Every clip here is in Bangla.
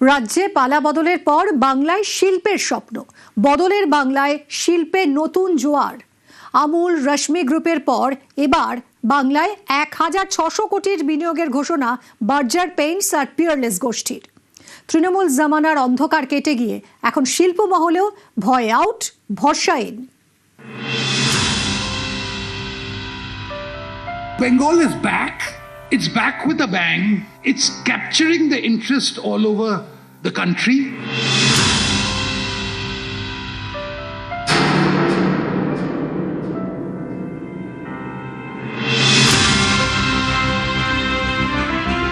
রাজ্যে পালা বদলের পর বাংলায় শিল্পের স্বপ্ন বদলের বাংলায় শিল্পের নতুন জোয়ার। আমুল রশ্মি গ্রুপের পর এবার বাংলায় ১,৬০০ কোটির বিনিয়োগের ঘোষণা বার্জার পেইন্টস আর পিয়ারলেস গোষ্ঠীর। তৃণমূল জামানার অন্ধকার কেটে গিয়ে এখন শিল্প মহলেও ভয় আউট, ভরসা in. Bengal is back. It's back with a bang. It's capturing the interest all over the country.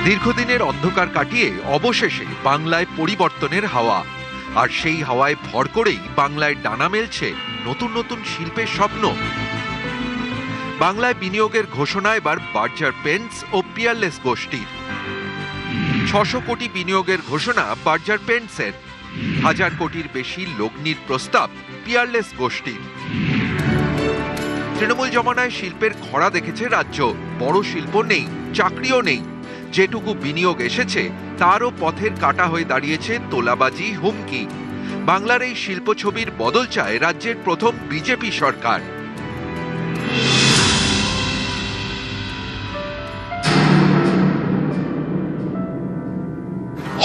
দীর্ঘদিনের অন্ধকার কাটিয়ে অবশেষে বাংলায় পরিবর্তনের হাওয়া, আর সেই হাওয়ায় ভর করেই বাংলায় ডানা মেলছে নতুন নতুন শিল্পের স্বপ্ন। বাংলায় বিনিয়োগের ঘোষণা এবার বার্জার পেইন্টস ও পিয়ারলেস গোষ্ঠীর। ৬০০ কোটি বিনিয়োগের ঘোষণা বার্জার পেইন্টসের, ১,০০০ কোটির বেশি লগ্নির প্রস্তাব পিয়ারলেস গোষ্ঠীর। তৃণমূল জমানায় শিল্পের খরা দেখেছে রাজ্য, বড় শিল্প নেই, চাকরিও নেই। যেটুকু বিনিয়োগ এসেছে তারও পথের কাঁটা হয়ে দাঁড়িয়েছে তোলাবাজি, হুমকি। বাংলার এই শিল্প ছবির বদল চায় রাজ্যের প্রথম বিজেপি সরকার।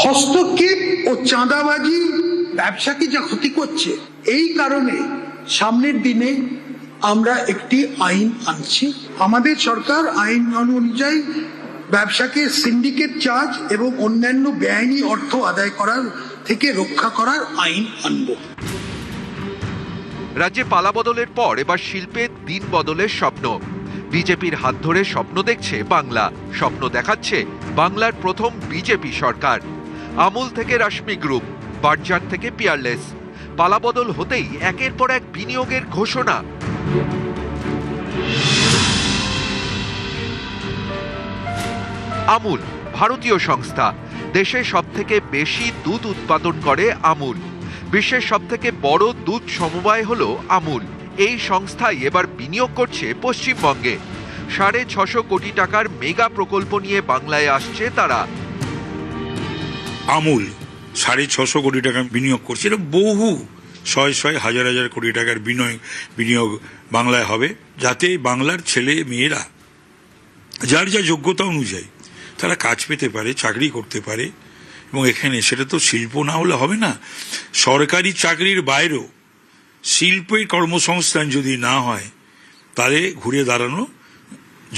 হস্তক্ষেপ ও চাঁদাবাজি ব্যবসাকে যা ক্ষতি করছে, এই কারণে সামনের দিনে আমরা একটি আইন আনছি। আমাদের সরকার আইন অনুযায়ী ব্যবসাকে সিন্ডিকেট চার্জ এবং অন্যান্য বেআইনি অর্থ আদায় করার থেকে রক্ষা করার আইন আনব। রাজ্যে পালা বদলের পর এবার শিল্পের দিন বদলের স্বপ্ন। বিজেপির হাত ধরে স্বপ্ন দেখছে বাংলা, স্বপ্ন দেখাচ্ছে বাংলার প্রথম বিজেপি সরকার। আমুল থেকে রশ্মি গ্রুপ, বার্জার থেকে পিয়ারলেস, পালা বদল হতেই একের পর এক বিনিয়োগের ঘোষণা। আমুল ভারতীয় সংস্থা, দেশে সবথেকে বেশি দুধ উৎপাদন করে আমুল। বিশ্বের সবথেকে বড় দুধ সমবায় হলো আমুল। এই সংস্থাই এবার বিনিয়োগ করছে পশ্চিমবঙ্গে। ৬৫০ কোটি টাকার মেগা প্রকল্প নিয়ে বাংলায় আসছে তারা। আমুল ৬৫০ কোটি টাকা বিনিয়োগ করছে। এটা বহু শয় হাজার হাজার কোটি টাকার বিনিয়োগ বাংলায় হবে, যাতে বাংলার ছেলে মেয়েরা যার যা যোগ্যতা অনুযায়ী তারা কাজ পেতে পারে, চাকরি করতে পারে। এবং এখানে সেটা তো শিল্প না হলে হবে না। সরকারি চাকরির বাইরেও শিল্পের কর্মসংস্থান যদি না হয় তাহলে ঘুরে দাঁড়ানো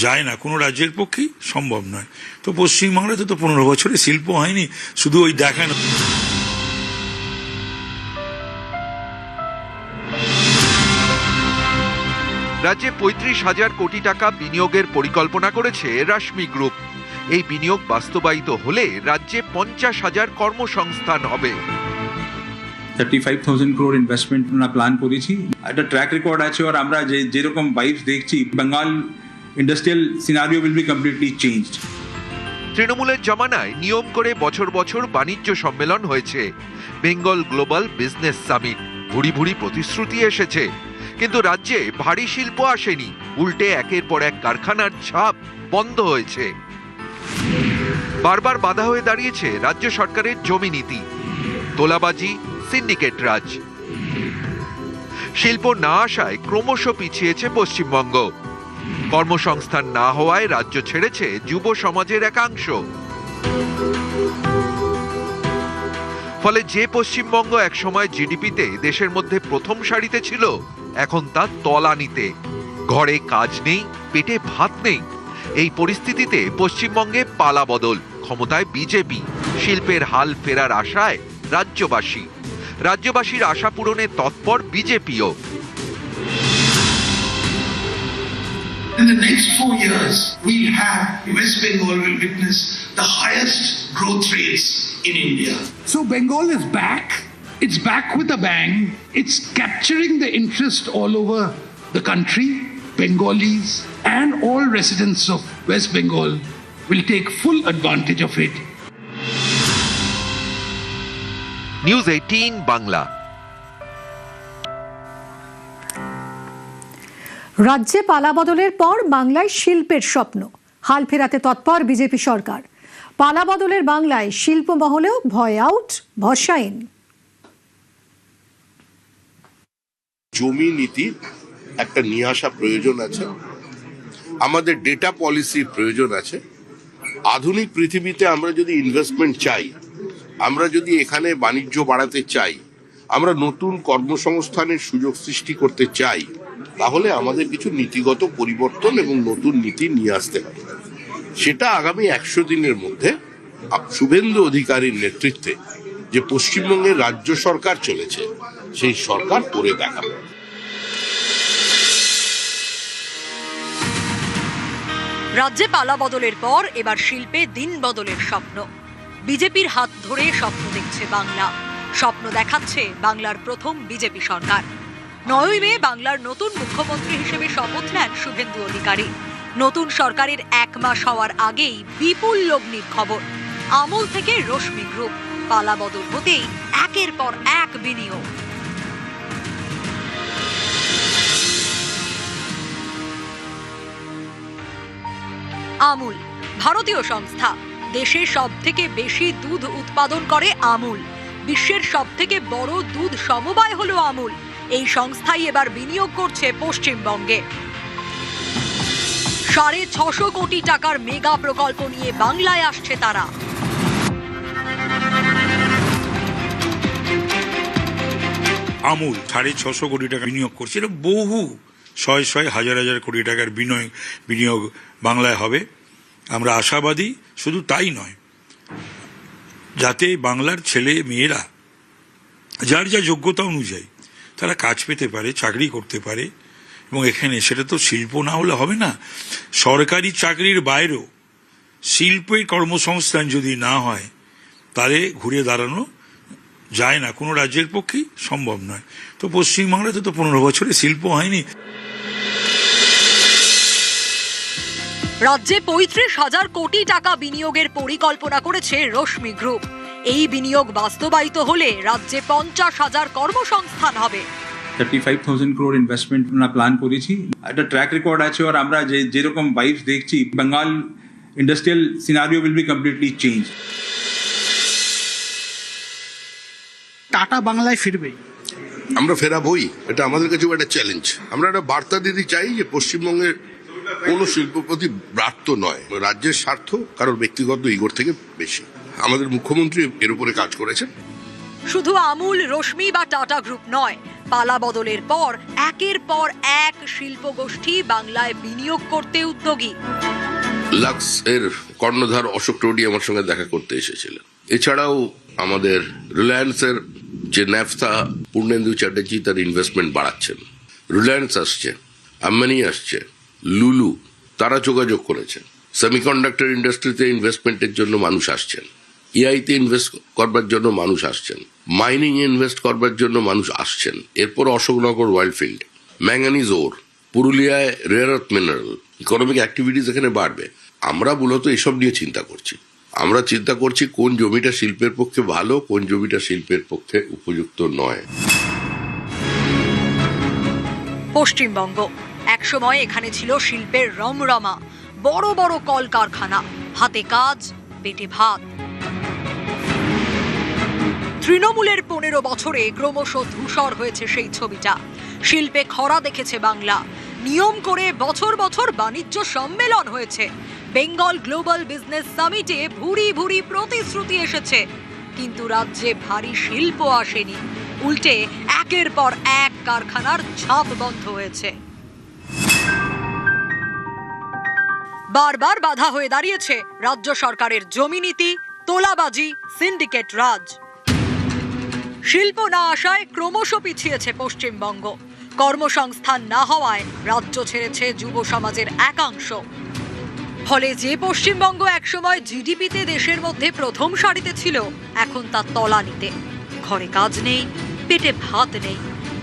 যায় না, কোনো রাজ্যের পক্ষেই সম্ভব নয়। তো পশ্চিমবাংলাতে তো ১৫ বছরে শিল্প হয়নি, শুধু ওই দেখানো। রাজ্যে ৩৫,০০০ কোটি টাকা বিনিয়োগের পরিকল্পনা করেছে রশ্মি গ্রুপ। এই বিনিয়োগ বাস্তবায়িত হলে রাজ্যে ৫০,০০০ কর্মসংস্থান হবে। 35,000 crore ইনভেস্টমেন্ট আমরা প্ল্যান করেছি। একটা ট্র্যাক রেকর্ড আছে, আর আমরা যেরকম ভাইবস দেখছি, Bengal industrial scenario will be completely changed. তৃণমূলের জমানায় নিয়ম করে বছর বছর বাণিজ্য সম্মেলন হয়েছে, বেঙ্গল গ্লোবাল বিজনেস সামিট। ভুরি ভুরি প্রতিশ্রুতি এসেছে, কিন্তু রাজ্যে ভারী শিল্প আসেনি। উল্টে একের পর এক কারখানার ছাপ বন্ধ হয়েছে। বারবার বাধা হয়ে দাঁড়িয়েছে রাজ্য সরকারের জমি নীতি, তোলাবাজি, সিন্ডিকেট রাজ। শিল্প না আসায় ক্রমশ পিছিয়েছে পশ্চিমবঙ্গ। কর্মসংস্থান না হওয়ায় রাজ্য ছেড়েছে যুব সমাজের একাংশ। ফলে যে পশ্চিমবঙ্গ একসময় জিডিপিতে দেশের মধ্যে প্রথম সারিতে ছিল, এখন তা তলানিতে। ঘরে কাজ নেই, পেটে ভাত নেই। এই পরিস্থিতিতে পশ্চিমবঙ্গে পালা বদল, ক্ষমতায় বিজেপি, শিল্পের হাল ফেরার আশায় রাজ্যবাসীর আশা পূরণে তৎপর বিজেপিও। In the next 4 years, we'll have West Bengal will witness the highest growth rates in India. So Bengal is back. It's back with a bang. It's capturing the interest all over the country. Bengalis and all residents of West Bengal will take full advantage of it. News 18 Bangla. রাজ্যে পালা বদলের পর বাংলায় শিল্পের স্বপ্ন, হাল ফেরাতে তৎপর বিজেপি সরকার। পালাবদলের বাংলায় শিল্প মহলেও ভয় আউট, ভরসাইন। জমি নীতি একটা নিয়ে আসা প্রয়োজন আছে, আমাদের ডেটা পলিসির প্রয়োজন আছে। আধুনিক পৃথিবীতে আমরা যদি ইনভেস্টমেন্ট চাই, আমরা যদি এখানে বাণিজ্য বাড়াতে চাই, আমরা নতুন কর্মসংস্থানের সুযোগ সৃষ্টি করতে চাই, তাহলে আমাদের কিছু নীতিগত পরিবর্তন এবং নতুন নীতি নিয়ে আসতে হবে। সেটা আগামী 100 দিনের মধ্যে শুভেন্দু অধিকারীর নেতৃত্বে যে পশ্চিমবঙ্গের রাজ্য সরকার চলেছে, সেই সরকার করে দেখাবে। রাজ্যে পালা বদলের পর এবার শিল্পে দিন বদলের স্বপ্ন। বিজেপির হাত ধরে স্বপ্ন দেখছে বাংলা, স্বপ্ন দেখাচ্ছে বাংলার প্রথম বিজেপি সরকার। 9ই মে বাংলার নতুন মুখ্যমন্ত্রী হিসেবে শপথ নেন শুভেন্দু অধিকারী। নতুন সরকারের 1 মাস হওয়ার আগেই বিপুল লগ্নির খবর। আমুল থেকে রশ্মি গ্রুপ, পালা বদল হতেই একের পর এক বিনিয়োগ। আমুল ভারতীয় সংস্থা, দেশের সবথেকে বেশি দুধ উৎপাদন করে আমুল। বিশ্বের সবথেকে বড় দুধ সমবায় হলো আমুল। এই সংস্থাই এবার বিনিয়োগ করছে পশ্চিমবঙ্গে। 650 কোটি টাকার মেগা প্রকল্প নিয়ে বাংলায় আসছে তারা। আমুল 650 কোটি টাকা বিনিয়োগ করছে, এটা বহু শয় হাজার হাজার কোটি টাকার বিনিয়োগ বাংলায় হবে। আমরা আশাবাদী, শুধু তাই নয়, যাতে বাংলার ছেলে মেয়েরা যার যা যোগ্যতা অনুযায়ী তারা কাজ পেতে পারে, চাকরি করতে পারে। এবং এখানে সেটা তো শিল্প না হলে হবে না, সরকারি চাকরির বাইরেও শিল্পের কর্মসংস্থান যদি না হয়, তাহলে ঘুরে দাঁড়ানো যায় না, কোনো রাজ্যের পক্ষেই সম্ভব নয়। তো পশ্চিমবাংলাতে তো 15 বছরে শিল্প হয়নি। রাজ্যে 35,000 কোটি টাকা বিনিয়োগের পরিকল্পনা করেছে রশ্মি গ্রুপ। এই বিনিয়োগ বাস্তবায়িত হলে রাজ্যে 50,000 কর্মসংস্থান হবে। 35,000 crore ইনভেস্টমেন্ট আমরা প্ল্যান করেছি। একটা ট্র্যাক রেকর্ড আছে, আর আমরা যেরকম ভাইবস দেখছি, Bengal industrial scenario will be completely change. Tata বাংলায় ফিরবে, আমরা ফেরাবই, এটা আমাদের কাছেও একটা চ্যালেঞ্জ। আমরা একটা বার্তা দিতে চাই যে পশ্চিমবঙ্গের কোনো শিল্পপতি ব্রাত্য নয়, রাজ্যের স্বার্থ কারোর ব্যক্তিগত ইগোর থেকে বেশি। আমাদের মুখ্যমন্ত্রী এর উপরে কাজ করেছেন। শুধু আমুল, রশ্মি বা টাটা গ্রুপ নয়, পালা বদলের পর একের পর এক শিল্প গোষ্ঠী বাংলায় বিনিয়োগ করতে উদ্যোগী। লাক্স এর কর্ণধার অশোক টোডি আমার সঙ্গে দেখা করতে এসেছিলেন। এছাড়াও আমাদের রিলায়েন্সের যে ন্যাফথা, পূর্ণেন্দু চ্যাটার্জি তার ইনভেস্টমেন্ট বাড়াচ্ছেন। রিলায়েন্স আসছে, আম্বানি আসছে, লুলু, তারা যোগাযোগ করেছেন। সেমিকন্ডাক্টর ইন্ডাস্ট্রিতে ইনভেস্টমেন্টের জন্য মানুষ আসছেন, এআইতে ইনভেস্ট করবার জন্য মানুষ আসছেন, মাইনিং ইনভেস্ট করবার জন্য মানুষ আসছেন। এরপর অশোকনগর ওয়াইল্ডফিল্ড, ম্যাঙ্গানিজ ওর, পুরুলিয়ায় rare earth mineral, economic activities এখানে বাড়বে। আমরা মূলত এসব নিয়ে চিন্তা করছি। আমরা চিন্তা করছি কোন জমিটা শিল্পের পক্ষে ভালো, কোন জমিটা শিল্পের পক্ষে উপযুক্ত নয়। পশ্চিমবঙ্গ একসময় এখানে ছিল শিল্পের রমরমা, বড় বড় কলকারখানা, হাতে কাজ, পেটে ভাত। তৃণমূলের 15 বছরে ক্রমশ ধূসর হয়েছে সেই ছবিটা। শিল্পে খরা দেখেছে বাংলা। নিয়ম করে বছর বছর বাণিজ্য সম্মেলন হয়েছে। বেঙ্গল গ্লোবাল বিজনেস সামিটে ভুরি ভুরি প্রতিশ্রুতি এসেছে, কিন্তু রাজ্যে ভারী শিল্প আসেনি। উল্টে একের পর এক কারখানার ঝাঁপ বন্ধ হয়েছে। বারবার বাধা হয়ে দাঁড়িয়েছে রাজ্য সরকারের জমি নীতি, তোলাবাজি, সিন্ডিকেট রাজ। শিল্প না আসায় ক্রমশ পিছিয়েছে পশ্চিমবঙ্গ। কর্মসংস্থান না হওয়ায় রাজ্য ছেড়েছে যুব সমাজের একাংশ। ফলে যে পশ্চিমবঙ্গ একসময় জিডিপিতে দেশের মধ্যে প্রথম সারিতে ছিল, এখন তা তলানিতে। ঘরে কাজ নেই, পেটে ভাত নেই।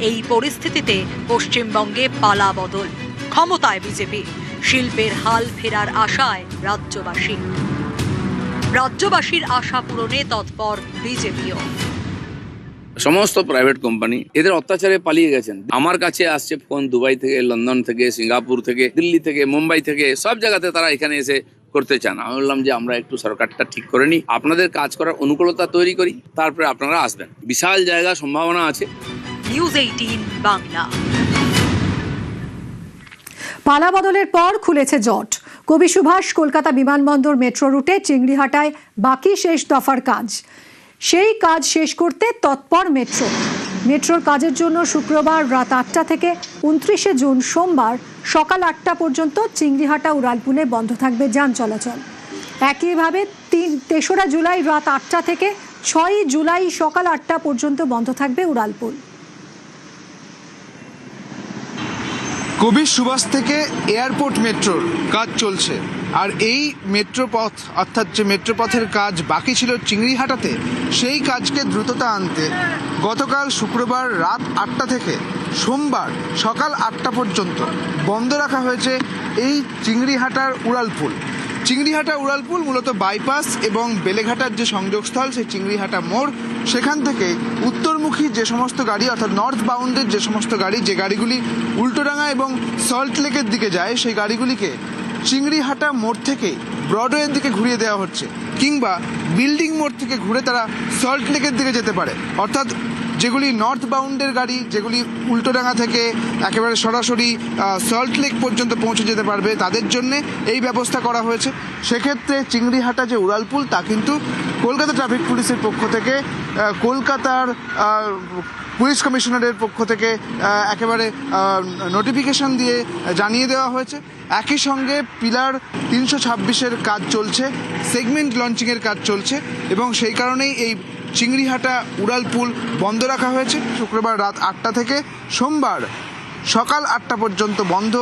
এই পরিস্থিতিতে পশ্চিমবঙ্গে পালা বদল, ক্ষমতায় বিজেপি, শিল্পের হাল ফেরার আশায় রাজ্যবাসী। রাজ্যবাসীর আশা পূরণে তৎপর বিজেপিও। সমস্ত প্রাইভেট কোম্পানি এদের অত্যাচারে পালিয়ে গেছেন। আমার কাছে আসছে ফোন দুবাই থেকে, লন্ডন থেকে, সিঙ্গাপুর থেকে, দিল্লি থেকে, মুম্বাই থেকে, সব জায়গাতে তারা এখানে এসে করতে চান। আমি বললাম যে আমরা একটু সরকারটা ঠিক করে নিই, আপনাদের কাজ করার অনুকূলতা তৈরি করি, তারপরে আপনারা আসবেন। বিশাল জায়গা সম্ভাবনা আছে। নিউজ 18 বাংলা। পালা বদলের পর খুলেছে জট। কবি সুভাষ কলকাতা বিমানবন্দর মেট্রো রুটে চিংড়িহাটায় বাকি শেষ দফার কাজ, সেই কাজ শেষ করতে তৎপর মেট্রোর কাজের জন্য শুক্রবার রাত 8টা থেকে 29শে জুন সোমবার সকাল 8টা পর্যন্ত চিংড়িহাটা উড়ালপুলে বন্ধ থাকবে যান চলাচল। একইভাবে 3রা জুলাই রাত 8টা থেকে 6ই জুলাই সকাল 8টা পর্যন্ত বন্ধ থাকবে উড়ালপুল। কবি সুভাষ থেকে এয়ারপোর্ট মেট্রোর কাজ চলছে, আর এই মেট্রোপথ অর্থাৎ যে মেট্রোপথের কাজ বাকি ছিল চিংড়িহাটাতে, সেই কাজকে দ্রুততা আনতে গতকাল শুক্রবার রাত 8টা থেকে সোমবার সকাল 8টা পর্যন্ত বন্ধ রাখা হয়েছে এই চিংড়িহাটার উড়ালপুল। চিংড়িহাটা উড়ালপুল মূলত বাইপাস এবং বেলেঘাটার যে সংযোগস্থল, সেই চিংড়িহাটা মোড়, সেখান থেকে উত্তরমুখী যে সমস্ত গাড়ি অর্থাৎ নর্থ বাউন্ডের যে সমস্ত গাড়ি, যে গাড়িগুলি উল্টোডাঙ্গা এবং সল্ট লেকের দিকে যায়, সেই গাড়িগুলিকে চিংড়িহাটা মোড় থেকে ব্রডওয়ের দিকে ঘুরিয়ে দেওয়া হচ্ছে, কিংবা বিল্ডিং মোড় থেকে ঘুরে তারা সল্ট লেকের দিকে যেতে পারে। অর্থাৎ যেগুলি নর্থ বাউন্ডের গাড়ি, যেগুলি উল্টোডাঙ্গা থেকে একেবারে সরাসরি সল্ট লেক পর্যন্ত পৌঁছে যেতে পারবে, তাদের জন্যে এই ব্যবস্থা করা হয়েছে। সেক্ষেত্রে চিংড়িহাটা যে উড়ালপুল, তা কিন্তু কলকাতা ট্রাফিক পুলিশের পক্ষ থেকে, কলকাতার পুলিশ কমিশনারের পক্ষ থেকে একেবারে নোটিফিকেশন দিয়ে জানিয়ে দেওয়া হয়েছে। একই সঙ্গে পিলার 326-এর কাজ চলছে, সেগমেন্ট লঞ্চিংয়ের কাজ চলছে, এবং সেই কারণেই এই চিংড়িহাটা উড়ালপুল বন্ধ রাখা হয়েছে। শুক্রবার রাত 8টা থেকে সোমবার সকাল 8টা পর্যন্ত বন্ধ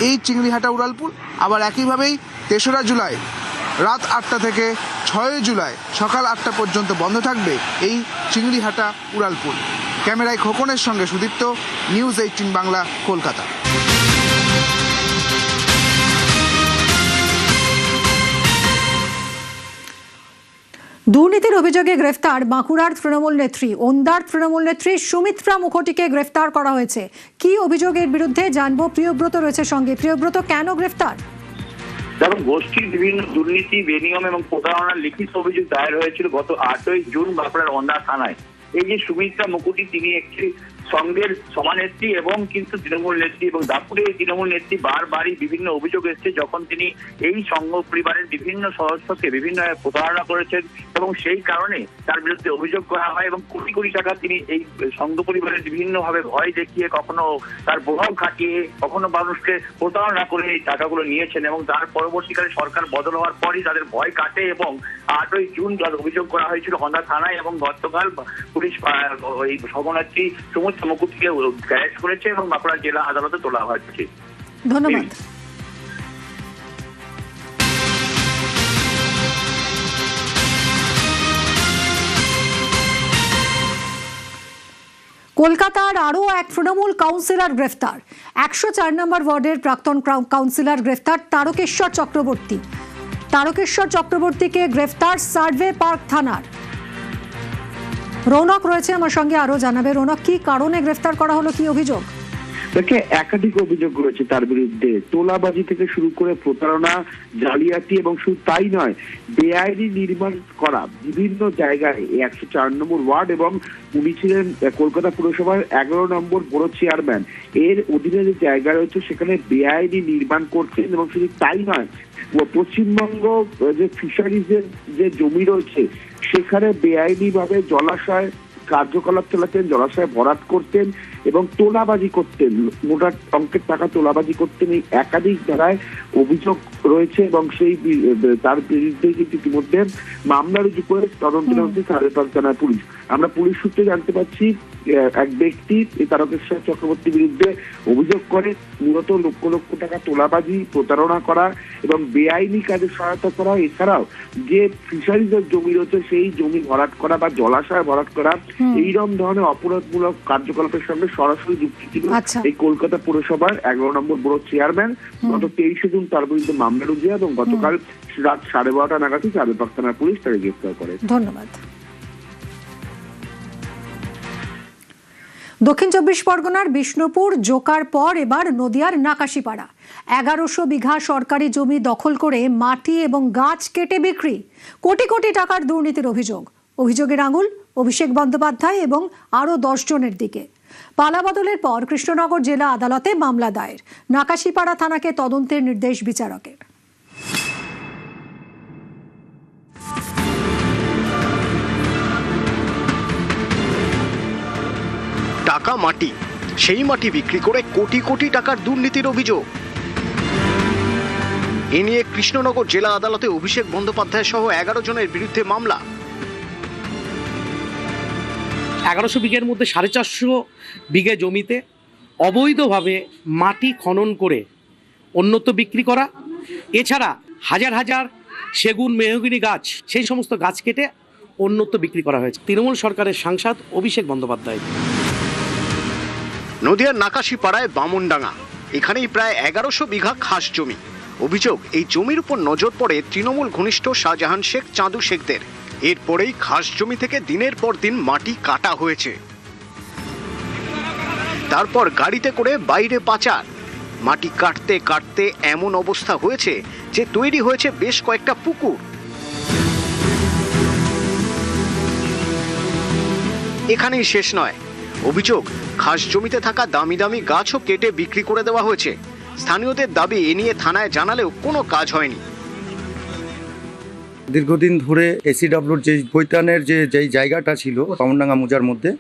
এই চিংড়িহাটা উড়ালপুল। আবার একইভাবেই 3রা জুলাই রাত 8টা থেকে 6 জুলাই সকাল 8টা পর্যন্ত বন্ধ থাকবে এই চিংড়িহাটা উড়ালপুল। ক্যামেরায় খোকনের সঙ্গে সুদীপ্ত, নিউজ 18 বাংলা, কলকাতা। দুর্নীতির অভিযোগে গ্রেফতার বাঁকুড়ার তৃণমূল নেত্রী, ওন্দার তৃণমূল নেত্রী সুমিত্রা মুখোটিকে গ্রেফতার করা হয়েছে। কি অভিযোগের বিরুদ্ধে জানবো, প্রিয়ব্রত রয়েছে সঙ্গে। প্রিয়ব্রত, কেন গ্রেফতার? দেখুন, গোষ্ঠীর বিভিন্ন দুর্নীতি, বেনিয়ম এবং প্রতারণার লিখিত অভিযোগ দায়ের হয়েছিল গত 8ই জুন বাঁকুড়ার ওন্দা থানায়। এই যে সুমিত্রা মুখোটি, তিনি একটি সঙ্গের সমানেত্রী এবং কিন্তু তৃণমূল নেত্রী, এবং দাপুরে এই তৃণমূল নেত্রী বারবারই বিভিন্ন অভিযোগ এসেছে যখন তিনি এই সংঘ পরিবারের বিভিন্ন সদস্যকে বিভিন্ন প্রতারণা করেছেন, এবং সেই কারণে তার বিরুদ্ধে অভিযোগ করা হয়। এবং কোটি কোটি টাকা তিনি এই সংঘ পরিবারের বিভিন্নভাবে ভয় দেখিয়ে, কখনো তার প্রভাব খাটিয়ে, কখনো মানুষকে প্রতারণা করে এই টাকাগুলো নিয়েছেন, এবং তার পরবর্তীকালে সরকার বদল হওয়ার পরই তাদের ভয় কাটে, এবং 8ই জুন তার অভিযোগ করা হয়েছিল ওন্দা থানায়, এবং গতকাল পুলিশ এই সভানেত্রী সুমিত্রা মুখোটিকে গ্যারেজ করেছে এবং বাঁকুড়া জেলা আদালতে তোলা হয়েছে। ধন্যবাদ। কলকাতার আরও এক তৃণমূল কাউন্সিলর গ্রেফতার। 104 নম্বর ওয়ার্ডের প্রাক্তন কাউন্সিলর গ্রেফতার তারকেশ্বর চক্রবর্তী। তারকেশ্বর চক্রবর্তীকে গ্রেফতার সার্ভে পার্ক থানার। রৌনক রয়েছে আমার সঙ্গে, আরো জানাবে। রৌনক, কি কারণে গ্রেফতার করা হলো, কি অভিযোগ? দেখে একাধিক অভিযোগ রয়েছে তার বিরুদ্ধে, তোলাবাজি থেকে শুরু করে প্রতারণা, জালিয়াতি, এবং শুধু তাই নয়, বেআইনি নির্মাণ করা বিভিন্ন জায়গায় 104 নম্বর ওয়ার্ড, এবং উনি ছিলেন কলকাতা পুরসভার 11 নম্বর বড় চেয়ারম্যান। এর অধীনে যে জায়গা রয়েছে সেখানে বেআইনি নির্মাণ করছেন, এবং শুধু তাই নয়, পশ্চিমবঙ্গ যে ফিশারিজের যে জমি রয়েছে সেখানে বেআইনি ভাবে জলাশয় কার্যকলাপ চালাতেন, জলাশয় ভরাট করতেন এবং তোলাবাজি করতেন, মোটা অঙ্কের টাকা তোলাবাজি করতেন। এই একাধিক ধারায় অভিযোগ রয়েছে, এবং সেই তার বিরুদ্ধে কিন্তু ইতিমধ্যে মামলা রুজু করে তদন্ত হচ্ছে সার্ভে থানার পুলিশ। আমরা পুলিশ সূত্রে জানতে পারছি এক ব্যক্তি এই তারকেশ্বর চক্রবর্তীর বিরুদ্ধে অভিযোগ করে মূলত লক্ষ লক্ষ টাকা তোলাবাজি, প্রতারণা করা এবং বেআইনি কাজে সহায়তা করা, এছাড়াও যে ফিশারিজের জমি রয়েছে সেই জমি ভরাট করা বা জলাশয় ভরাট করা, এইরকম ধরনের অপরাধমূলক কার্যকলাপের সঙ্গে সরাসরি যুক্তি ছিল এই কলকাতা পুরসভার 11 নম্বর বড় চেয়ারম্যান। গত 23শে জুন তার বিরুদ্ধে মামলা রুজু হয়, এবং গতকাল রাত 12:30 নাগাদই সার্ভে পার্ক থানার পুলিশ তাকে গ্রেফতার করে। ধন্যবাদ। দক্ষিণ 24 পরগনার বিষ্ণুপুর জোকার পর এবার নদিয়ার নাকাশিপাড়া। 1100 বিঘা সরকারি জমি দখল করে মাটি এবং গাছ কেটে বিক্রি, কোটি কোটি টাকার দুর্নীতির অভিযোগের আঙুল অভিষেক বন্দ্যোপাধ্যায় এবং আরও 10 জনের দিকে। পালাবদলের পর কৃষ্ণনগর জেলা আদালতে মামলা দায়ের, নাকাশিপাড়া থানাকে তদন্তের নির্দেশ বিচারকের। টাকা মাটি, সেই মাটি বিক্রি করে কোটি কোটি টাকার দুর্নীতির অভিযোগ। এ নিয়ে কৃষ্ণনগর জেলা আদালতে অভিষেক বন্দ্যোপাধ্যায় সহ 11 জনের বিরুদ্ধে মামলা। 1100 বিঘের মধ্যে 450 বিঘে জমিতে অবৈধভাবে মাটি খনন করে অন্যত্র বিক্রি করা, এছাড়া হাজার হাজার সেগুন মেহগিনি গাছ, সেই সমস্ত গাছ কেটে অন্যত্র বিক্রি করা হয়েছে। তৃণমূল সরকারের সাংসদ অভিষেক বন্দ্যোপাধ্যায়। নদিয়ার নাকাশিপাড়ায় বামনডাঙ্গা, এখানেই প্রায় 1100 বিঘা খাস জমি। অভিযোগ, এই জমির উপর নজর পড়ে তৃণমূল ঘনিষ্ঠ শাহজাহান শেখ, চাঁদু শেখদের। এরপরেই খাস জমি থেকে দিনের পর দিন মাটি কাটা হয়েছে, তারপর গাড়িতে করে বাইরে পাচার। মাটি কাটতে কাটতে এমন অবস্থা হয়েছে যে তৈরি হয়েছে বেশ কয়েকটা পুকুর। এখানেই শেষ নয়, অভিযোগ খাস জমিতে থাকা দামি দামি গাছও কেটে বিক্রি করে দেওয়া হয়েছে। স্থানীয়দের দাবি, এ নিয়ে থানায় জানালেও কোনো কাজ হয়নি। দীর্ঘদিন ধরে এসিডব্লিউর যে বৈতানের যেই জায়গাটা ছিল বামনডাঙ্গা মৌজার মধ্যে,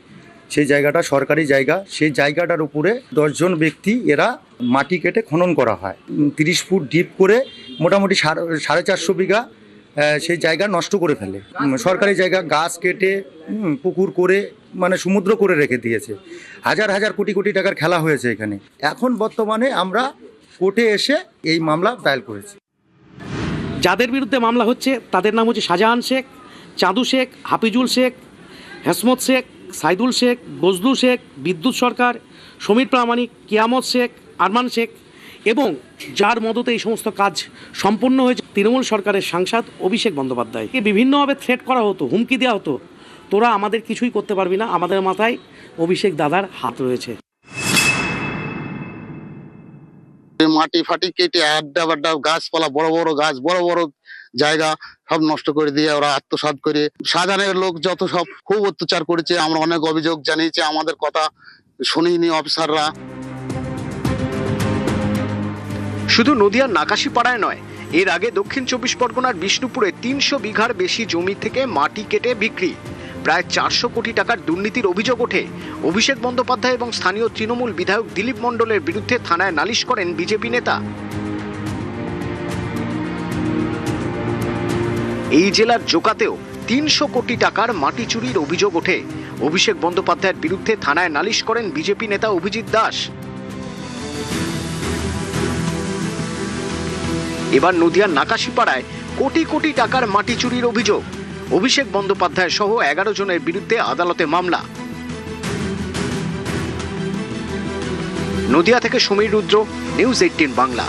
সেই জায়গাটা সরকারি জায়গা। সেই জায়গাটার উপরে 10 জন ব্যক্তি এরা মাটি কেটে খনন করা হয়। 30 ফুট ডিপ করে মোটামুটি 450 বিঘা সেই জায়গা নষ্ট করে ফেলে। সরকারি জায়গা গাছ কেটে পুকুর করে, মানে সমুদ্র করে রেখে দিয়েছে। হাজার হাজার কোটি কোটি টাকার খেলা হয়েছে এখানে। এখন বর্তমানে আমরা কোর্টে এসে এই মামলা দায়ের করেছি। যাদের বিরুদ্ধে মামলা হচ্ছে তাদের নাম হচ্ছে শাহজাহান শেখ, চাঁদু শেখ, হাফিজুল শেখ, হেসমত শেখ, সাইদুল শেখ, গজলু শেখ, বিদ্যুৎ সরকার, সমীর প্রামাণিক, কিয়ামত শেখ, আরমান শেখ, এবং যার মদতে এই সমস্ত কাজ সম্পন্ন হয়েছে তৃণমূল সরকারের সাংসদ অভিষেক বন্দ্যোপাধ্যায়কে বিভিন্নভাবে থ্রেট করা হতো, হুমকি দেওয়া হতো, তোরা আমাদের কিছুই করতে পারবি না, আমাদের মাথায় অভিষেক দাদার হাত রয়েছে। মাটি ফাটি কেটে আড্ডা বাড্ডা গাছপালা, বড় বড় গাছ, বড় বড় জায়গা সব নষ্ট করে দিয়ে ওরা আত্মসাৎ করে, সাধারণের লোক যত সব খুব অত্যাচার করেছে। আমরা অনেক অভিযোগ জানিয়েছি, আমাদের কথা শুনিনি অফিসাররা। শুধু নদিয়ার নাকাশিপাড়ায় নয়, এর আগে দক্ষিণ 24 পরগনার বিষ্ণুপুরে 300 বিঘার বেশি জমি থেকে মাটি কেটে বিক্রি, প্রায় 400 কোটি টাকার দুর্নীতির অভিযোগ ওঠে। অভিষেক বন্দ্যোপাধ্যায় এবং স্থানীয় তৃণমূল বিধায়ক দিলীপ মণ্ডলের বিরুদ্ধে থানায় নালিশ করেন বিজেপি নেতা। এই জেলার জোকাতেও 300 কোটি টাকার মাটি চুরির অভিযোগ ওঠে। অভিষেক বন্দ্যোপাধ্যায়ের বিরুদ্ধে থানায় নালিশ করেন বিজেপি নেতা অভিজিৎ দাস। এবার নদিয়ার নাকাশিপাড়ায় কোটি কোটি টাকার মাটি চুরির অভিযোগ। অভিষেক বন্দ্যোপাধ্যায় সহ 11 জনের বিরুদ্ধে আদালতে মামলা। নদিয়া থেকে সমীর রুদ্র, নিউজ 18 বাংলা।